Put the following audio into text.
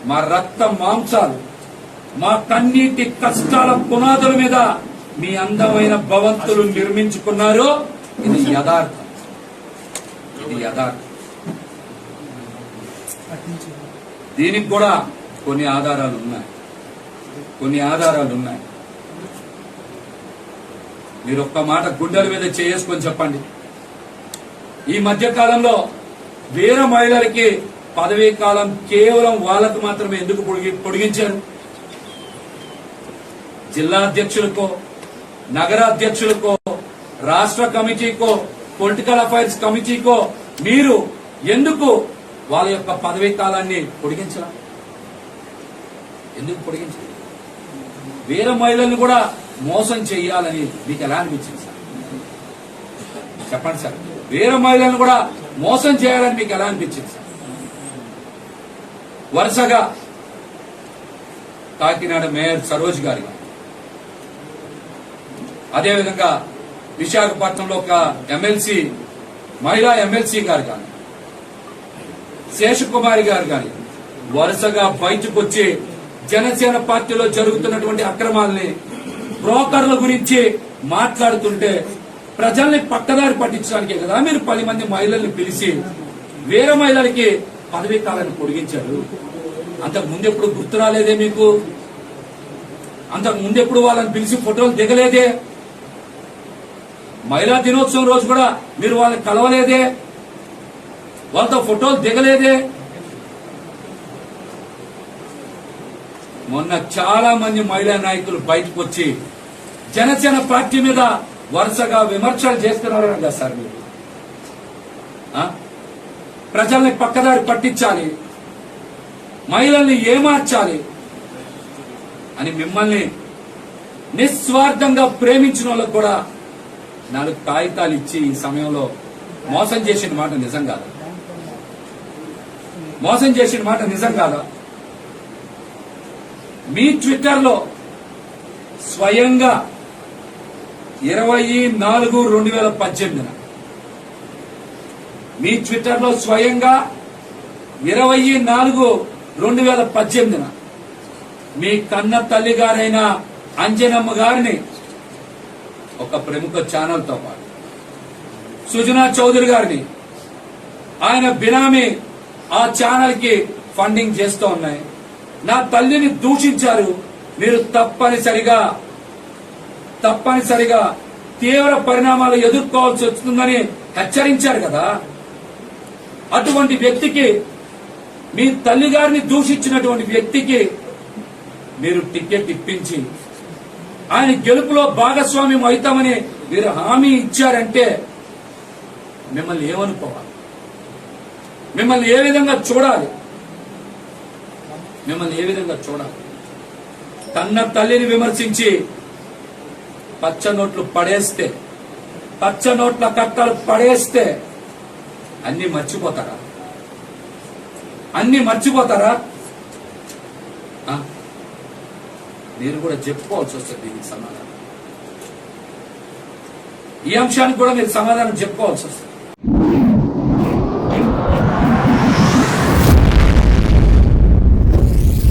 మా రక్త మాంసాలు, మా కన్నీటి కష్టాల పునాదుల మీద మీ అందమైన భవంతులు నిర్మించుకున్నారు. ఇది యథార్థం, ఇది యథార్థం. దీనికి కూడా కొన్ని ఆధారాలు ఉన్నాయి, కొన్ని ఆధారాలు ఉన్నాయి. మీరు ఒక్క మాట గుండెల మీద చేసుకొని చెప్పండి. ఈ మధ్య కాలంలో వీర మహిళలకి పదవీ కాలం కేవలం వాళ్ళకు మాత్రమే ఎందుకు పొడిగించారు? జిల్లా అధ్యక్షులకో, నగర అధ్యక్షులకో, రాష్ట్ర కమిటీకో, పొలిటికల్ అఫైర్స్ కమిటీకో మీరు ఎందుకు వాళ్ళ యొక్క పదవీ కాలాన్ని పొడిగించరా? ఎందుకు పొడిగించారు? వీర మహిళల్ని కూడా మోసం చేయాలని మీకు ఎలా అనిపించింది సార్? చెప్పండి సార్. వీర మహిళలను కూడా మోసం చేయాలని మీకు ఎలా అనిపించింది సార్? వరుసగా కాకినాడ మేయర్ సరోజ్ గారి, అదేవిధంగా విశాఖపట్నంలో ఒక ఎమ్మెల్సీ, మహిళా ఎమ్మెల్సీ గారు కానీ, శేషకుమారి గారు కానీ వరుసగా బయటకు వచ్చి జనసేన పార్టీలో జరుగుతున్నటువంటి అక్రమాలని, బ్రోకర్ల గురించి మాట్లాడుతుంటే ప్రజల్ని పక్కదారి పట్టించడానికే కదా మీరు 10 మంది మహిళల్ని పిలిచి వీర మహిళలకి పదవీ కాలాన్ని పొడిగించారు. అంతకు ముందెప్పుడు గుర్తు రాలేదే మీకు? అంతకు ముందెప్పుడు వాళ్ళని పిలిచి ఫోటోలు దిగలేదే? మహిళా దినోత్సవం రోజు కూడా మీరు వాళ్ళని కలవలేదే? వాళ్ళతో ఫోటోలు దిగలేదే? మొన్న చాలా మంది మహిళా నాయకులు బయటకు వచ్చి జనసేన పార్టీ మీద వరుసగా విమర్శలు చేస్తున్నారు కదా సార్. మీరు ప్రజల్ని పక్కదారి పట్టించాలి, మహిళల్ని ఏమార్చాలి అని మిమ్మల్ని నిస్వార్థంగా ప్రేమించిన వాళ్ళకు కూడా 4 కాగితాలు ఇచ్చి ఈ సమయంలో మోసం చేసిన మాట నిజం కాదా? మోసం చేసిన మాట నిజం కాదా? మీ ట్విట్టర్లో స్వయంగా 24/2018 మీ ట్విట్టర్లో స్వయంగా 24/2018 మీ కన్న తల్లి గారైన అంజనమ్మ గారిని ఒక ప్రముఖ ఛానల్తో పాటు సుజనా చౌదరి గారిని, ఆయన బినామీ ఆ ఛానల్ కి ఫండింగ్ చేస్తూ ఉన్నాయి. నా తల్లిని దూషించారు, మీరు తప్పనిసరిగా తీవ్ర పరిణామాలు ఎదుర్కోవాల్సి వస్తుందని హెచ్చరించారు కదా. అటువంటి వ్యక్తికి, మీ తల్లి గారిని దూషించినటువంటి వ్యక్తికి మీరు టికెట్ ఇప్పించి ఆయన గెలుపులో భాగస్వామ్యం అవుతామని మీరు హామీ ఇచ్చారంటే మిమ్మల్ని ఏమనుకోవాలి? మిమ్మల్ని ఏ విధంగా చూడాలి? మిమ్మల్ని ఏ విధంగా చూడాలి? కన్న తల్లిని విమర్శించి పచ్చ నోట్లు పడేస్తే, పచ్చ నోట్ల కట్టలు పడేస్తే అన్ని మర్చిపోతారా? అన్ని మర్చిపోతారా? మీరు కూడా చెప్పుకోవాల్సి వస్తుంది దీనికి సమాధానం. ఈ అంశానికి కూడా మీరు సమాధానం చెప్పుకోవాల్సి వస్తుంది.